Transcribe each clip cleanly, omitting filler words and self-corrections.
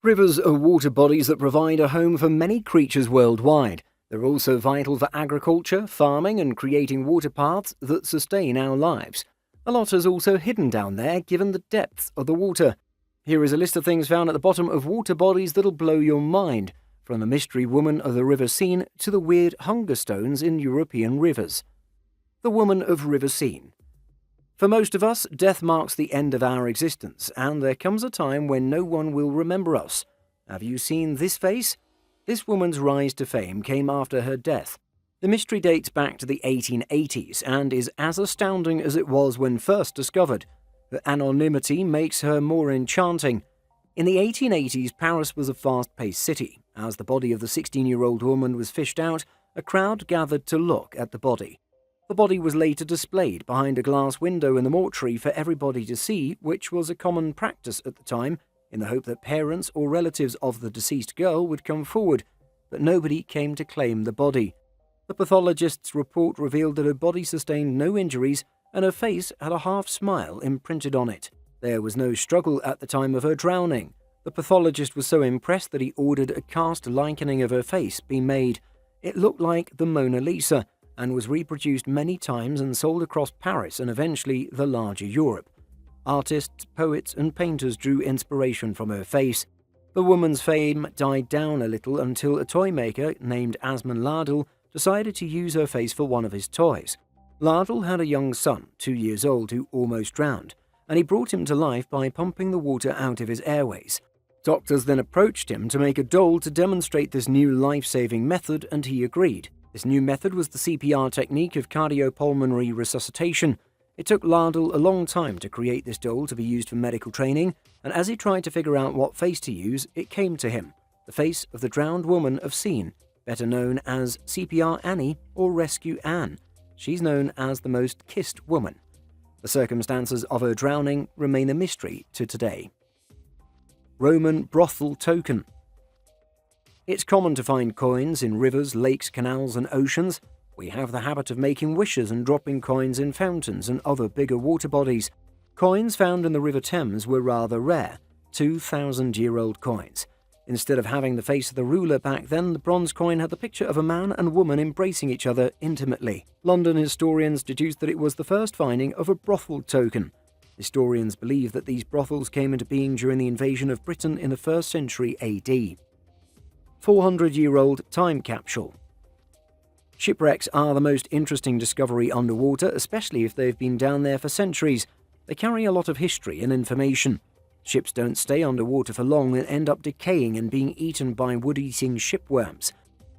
Rivers are water bodies that provide a home for many creatures worldwide. They're also vital for agriculture, farming, and creating water paths that sustain our lives. A lot is also hidden down there given the depths of the water. Here is a list of things found at the bottom of water bodies that'll blow your mind, from the mystery woman of the River Seine to the weird hunger stones in European rivers. The woman of River Seine. For most of us, death marks the end of our existence, and there comes a time when no one will remember us. Have you seen this face? This woman's rise to fame came after her death. The mystery dates back to the 1880s and is as astounding as it was when first discovered. Her anonymity makes her more enchanting. In the 1880s, Paris was a fast-paced city. As the body of the 16-year-old woman was fished out, a crowd gathered to look at the body. The body was later displayed behind a glass window in the mortuary for everybody to see, which was a common practice at the time, in the hope that parents or relatives of the deceased girl would come forward, but nobody came to claim the body. The pathologist's report revealed that her body sustained no injuries and her face had a half-smile imprinted on it. There was no struggle at the time of her drowning. The pathologist was so impressed that he ordered a cast likening of her face be made. It looked like the Mona Lisa, and was reproduced many times and sold across Paris and eventually the larger Europe. Artists, poets, and painters drew inspiration from her face. The woman's fame died down a little until a toy maker named Asman Lardell decided to use her face for one of his toys. Lardell had a young son, 2 years old, who almost drowned, and he brought him to life by pumping the water out of his airways. Doctors then approached him to make a doll to demonstrate this new life-saving method, and he agreed. This new method was the CPR technique of cardiopulmonary resuscitation. It took Lardell a long time to create this doll to be used for medical training, and as he tried to figure out what face to use, it came to him, the face of the drowned woman of Seine, better known as CPR Annie or Rescue Anne. She's known as the most kissed woman. The circumstances of her drowning remain a mystery to today. Roman brothel token. It's common to find coins in rivers, lakes, canals, and oceans. We have the habit of making wishes and dropping coins in fountains and other bigger water bodies. Coins found in the River Thames were rather rare, 2,000-year-old coins. Instead of having the face of the ruler back then, the bronze coin had the picture of a man and woman embracing each other intimately. London historians deduced that it was the first finding of a brothel token. Historians believe that these brothels came into being during the invasion of Britain in the 1st century AD. 400-year-old time capsule. Shipwrecks are the most interesting discovery underwater, especially if they've been down there for centuries. They carry a lot of history and information. Ships don't stay underwater for long and end up decaying and being eaten by wood-eating shipworms.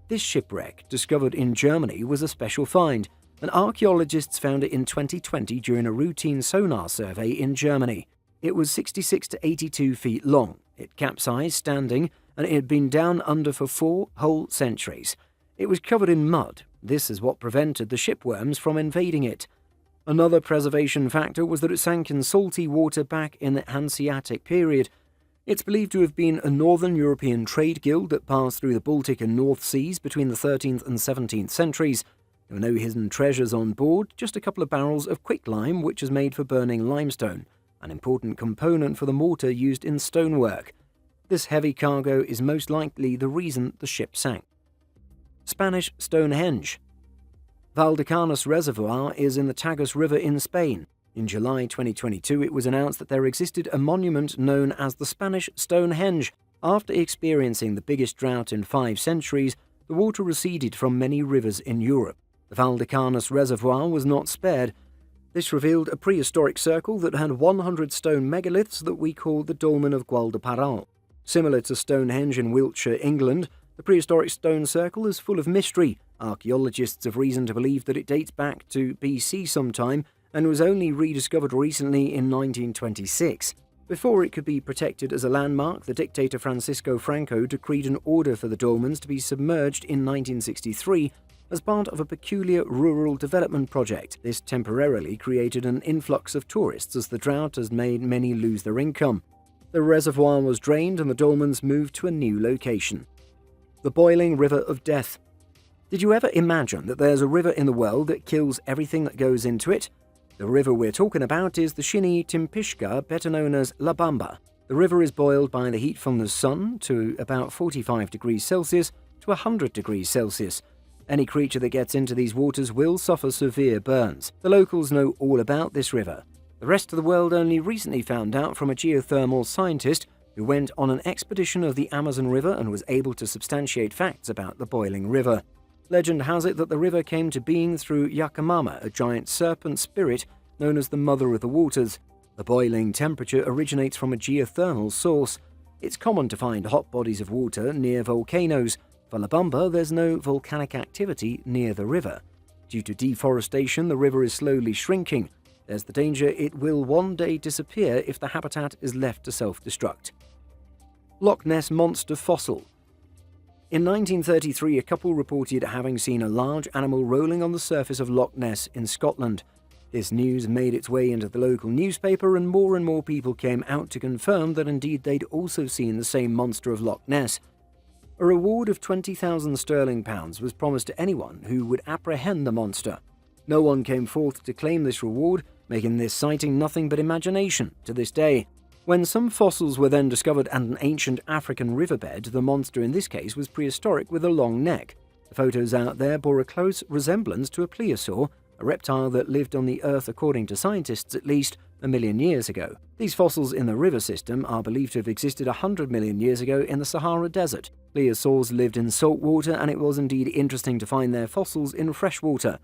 This shipwreck, discovered in Germany, was a special find, and archaeologists found it in 2020 during a routine sonar survey in Germany. It was 66 to 82 feet long. It capsized standing, and it had been down under for 4 whole centuries. It was covered in mud. This is what prevented the shipworms from invading it. Another preservation factor was that it sank in salty water back in the Hanseatic period. It's believed to have been a northern European trade guild that passed through the Baltic and North Seas between the 13th and 17th centuries. There were no hidden treasures on board, just a couple of barrels of quicklime, which is made for burning limestone, an important component for the mortar used in stonework. This heavy cargo is most likely the reason the ship sank. Spanish Stonehenge. Valdecarnas Reservoir is in the Tagus River in Spain. In July 2022, it was announced that there existed a monument known as the Spanish Stonehenge. After experiencing the biggest drought in 5 centuries, the water receded from many rivers in Europe. The Valdecarnas Reservoir was not spared. This revealed a prehistoric circle that had 100 stone megaliths that we call the Dolmen of Guadalparal. Similar to Stonehenge in Wiltshire, England, the prehistoric stone circle is full of mystery. Archaeologists have reason to believe that it dates back to BC sometime and was only rediscovered recently in 1926. Before it could be protected as a landmark, the dictator Francisco Franco decreed an order for the dolmens to be submerged in 1963 as part of a peculiar rural development project. This temporarily created an influx of tourists as the drought has made many lose their income. The reservoir was drained and the dolmens moved to a new location. The boiling river of death. Did you ever imagine that there's a river in the world that kills everything that goes into it? The river we're talking about is the Shinny Timpishka, better known as La Bamba. The river is boiled by the heat from the sun to about 45 degrees Celsius to 100 degrees Celsius. Any creature that gets into these waters will suffer severe burns. The locals know all about this river. The rest of the world only recently found out from a geothermal scientist who went on an expedition of the Amazon River and was able to substantiate facts about the boiling river. Legend has it that the river came to being through Yakamama, a giant serpent spirit known as the Mother of the Waters. The boiling temperature originates from a geothermal source. It's common to find hot bodies of water near volcanoes. For La Bamba, there's no volcanic activity near the river. Due to deforestation, the river is slowly shrinking. There's the danger it will one day disappear if the habitat is left to self-destruct. Loch Ness Monster Fossil. In 1933, a couple reported having seen a large animal rolling on the surface of Loch Ness in Scotland. This news made its way into the local newspaper, and more people came out to confirm that indeed they'd also seen the same monster of Loch Ness. A reward of £20,000 was promised to anyone who would apprehend the monster. No one came forth to claim this reward, making this sighting nothing but imagination to this day. When some fossils were then discovered at an ancient African riverbed, the monster in this case was prehistoric with a long neck. The photos out there bore a close resemblance to a plesiosaur, a reptile that lived on the Earth, according to scientists, at least 1 million years ago. These fossils in the river system are believed to have existed 100 million years ago in the Sahara Desert. Plesiosaurs lived in salt water, and it was indeed interesting to find their fossils in fresh water.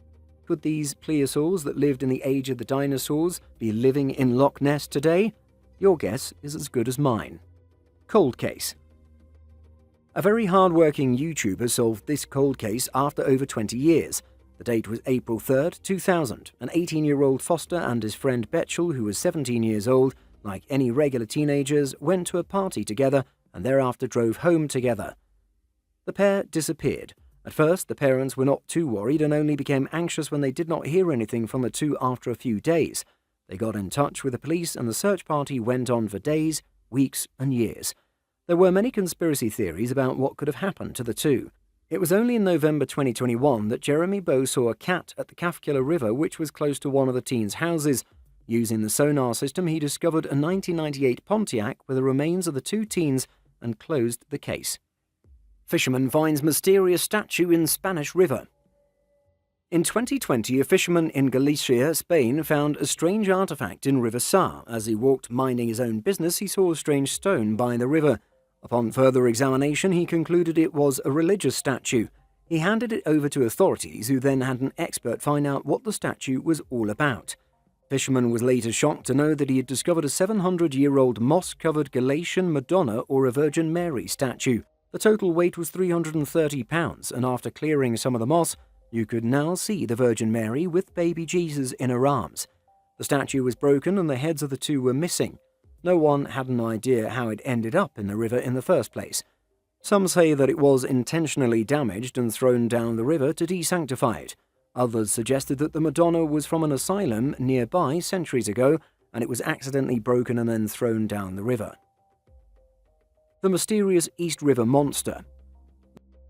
Could these plesiosaurs that lived in the age of the dinosaurs be living in Loch Ness today? Your guess is as good as mine. Cold case. A very hard-working YouTuber solved this cold case after over 20 years. The date was April 3rd, 2000. An 18-year-old Foster and his friend Betchel, who was 17 years old, like any regular teenagers, went to a party together and thereafter drove home together. The pair disappeared. At first, the parents were not too worried and only became anxious when they did not hear anything from the two after a few days. They got in touch with the police, and the search party went on for days, weeks, and years. There were many conspiracy theories about what could have happened to the two. It was only in November 2021 that Jeremy Bow saw a cat at the Cafkiller River, which was close to one of the teens' houses. Using the sonar system, he discovered a 1998 Pontiac with the remains of the two teens and closed the case. Fisherman finds mysterious statue in Spanish River. In 2020, a fisherman in Galicia, Spain, found a strange artifact in River Sar. As he walked minding his own business, he saw a strange stone by the river. Upon further examination, he concluded it was a religious statue. He handed it over to authorities, who then had an expert find out what the statue was all about. Fisherman was later shocked to know that he had discovered a 700-year-old moss-covered Galatian Madonna or a Virgin Mary statue. The total weight was 330 pounds, and after clearing some of the moss, you could now see the Virgin Mary with baby Jesus in her arms. The statue was broken and the heads of the two were missing. No one had an idea how it ended up in the river in the first place. Some say that it was intentionally damaged and thrown down the river to desanctify it. Others suggested that the Madonna was from an asylum nearby centuries ago, and it was accidentally broken and then thrown down the river. The mysterious East River monster.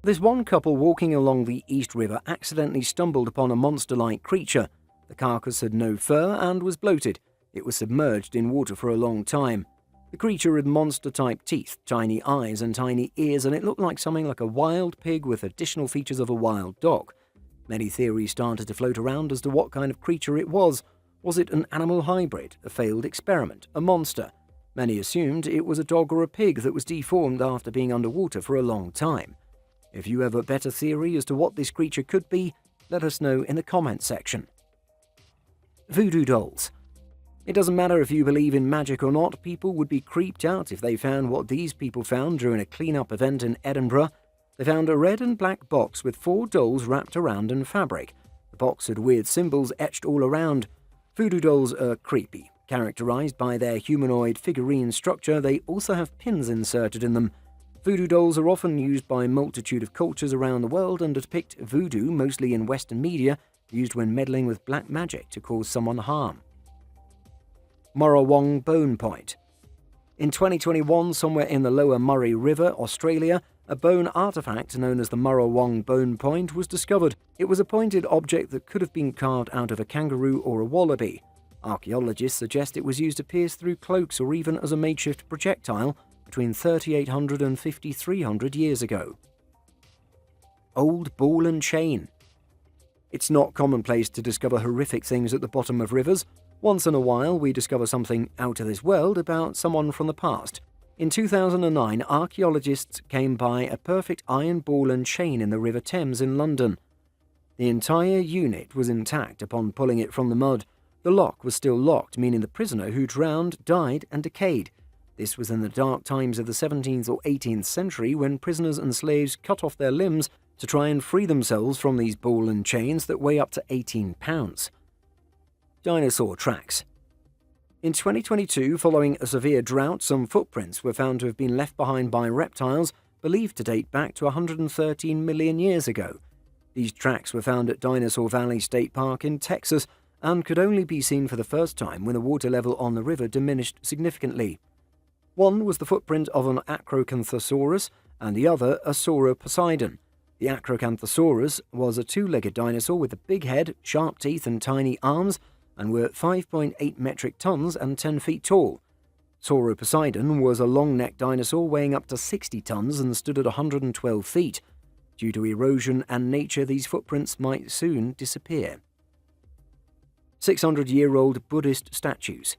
This one couple walking along the East River accidentally stumbled upon a monster-like creature. The carcass had no fur and was bloated. It was submerged in water for a long time. The creature had monster-type teeth, tiny eyes and tiny ears, and it looked like something like a wild pig with additional features of a wild dog. Many theories started to float around as to what kind of creature it was. Was it an animal hybrid, a failed experiment, a monster? Many assumed it was a dog or a pig that was deformed after being underwater for a long time. If you have a better theory as to what this creature could be, let us know in the comments section. Voodoo Dolls. It doesn't matter if you believe in magic or not, people would be creeped out if they found what these people found during a clean-up event in Edinburgh. They found a red and black box with 4 dolls wrapped around in fabric. The box had weird symbols etched all around. Voodoo dolls are creepy. Characterized by their humanoid figurine structure, they also have pins inserted in them. Voodoo dolls are often used by a multitude of cultures around the world and depict voodoo, mostly in Western media, used when meddling with black magic to cause someone harm. Morawong Bone Point. In 2021, somewhere in the lower Murray River, Australia, a bone artifact known as the Morawong Bone Point was discovered. It was a pointed object that could have been carved out of a kangaroo or a wallaby. Archaeologists suggest it was used to pierce through cloaks or even as a makeshift projectile between 3,800 and 5,300 years ago. Old ball and chain. It's not commonplace to discover horrific things at the bottom of rivers. Once in a while, we discover something out of this world about someone from the past. In 2009, archaeologists came by a perfect iron ball and chain in the River Thames in London. The entire unit was intact upon pulling it from the mud. The lock was still locked, meaning the prisoner who drowned died and decayed. This was in the dark times of the 17th or 18th century, when prisoners and slaves cut off their limbs to try and free themselves from these ball and chains that weigh up to 18 pounds. Dinosaur Tracks. In 2022, following a severe drought, some footprints were found to have been left behind by reptiles believed to date back to 113 million years ago. These tracks were found at Dinosaur Valley State Park in Texas and could only be seen for the first time when the water level on the river diminished significantly. One was the footprint of an Acrocanthosaurus and the other a Sauroposeidon. The Acrocanthosaurus was a two-legged dinosaur with a big head, sharp teeth and tiny arms, and were 5.8 metric tons and 10 feet tall. Sauroposeidon was a long-necked dinosaur weighing up to 60 tons and stood at 112 feet. Due to erosion and nature, these footprints might soon disappear. 600-year-old Buddhist statues.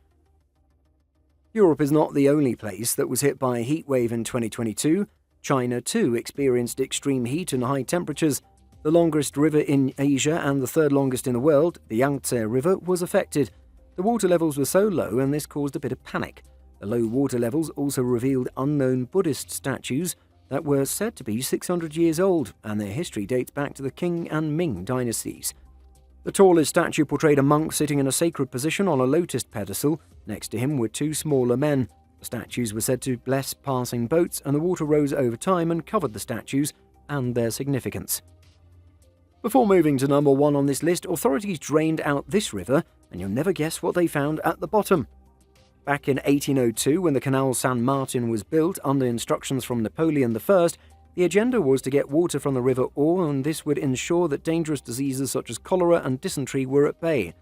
Europe is not the only place that was hit by a heatwave in 2022. China, too, experienced extreme heat and high temperatures. The longest river in Asia and the third longest in the world, the Yangtze River, was affected. The water levels were so low, and this caused a bit of panic. The low water levels also revealed unknown Buddhist statues that were said to be 600 years old, and their history dates back to the Qing and Ming dynasties. The tallest statue portrayed a monk sitting in a sacred position on a lotus pedestal. Next to him were two smaller men. The statues were said to bless passing boats, and the water rose over time and covered the statues and their significance. Before moving to number 1 on this list, authorities drained out this river, and you'll never guess what they found at the bottom. Back in 1802, when the Canal San Martin was built under instructions from Napoleon I, the agenda was to get water from the River Ore, and this would ensure that dangerous diseases such as cholera and dysentery were at bay.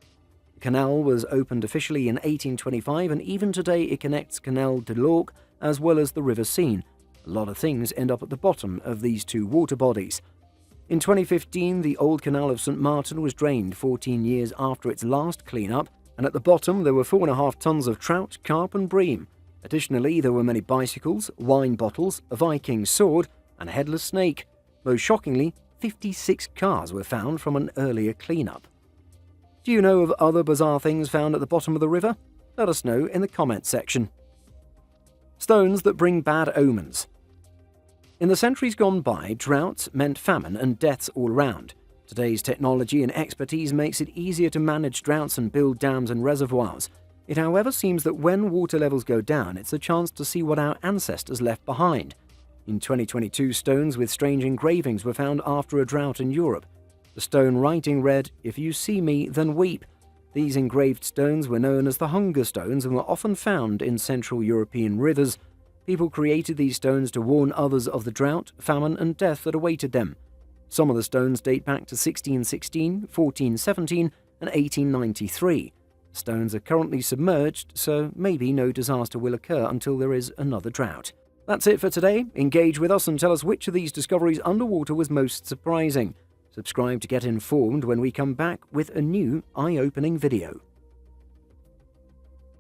The canal was opened officially in 1825, and even today it connects Canal de Loch as well as the River Seine. A lot of things end up at the bottom of these two water bodies. In 2015, the old Canal of St. Martin was drained 14 years after its last clean-up, and at the bottom there were 4.5 tons of trout, carp and bream. Additionally, there were many bicycles, wine bottles, a Viking sword, and a headless snake. Most shockingly, 56 cars were found from an earlier clean-up. Do you know of other bizarre things found at the bottom of the river? Let us know in the comments section. Stones that bring bad omens. In the centuries gone by, droughts meant famine and deaths all around. Today's technology and expertise makes it easier to manage droughts and build dams and reservoirs. It, however, seems that when water levels go down, it's a chance to see what our ancestors left behind. In 2022, stones with strange engravings were found after a drought in Europe. The stone writing read, "If you see me, then weep." These engraved stones were known as the hunger stones and were often found in Central European rivers. People created these stones to warn others of the drought, famine, and death that awaited them. Some of the stones date back to 1616, 1417, and 1893. Stones are currently submerged, so maybe no disaster will occur until there is another drought. That's it for today. Engage with us and tell us which of these discoveries underwater was most surprising. Subscribe to get informed when we come back with a new eye-opening video.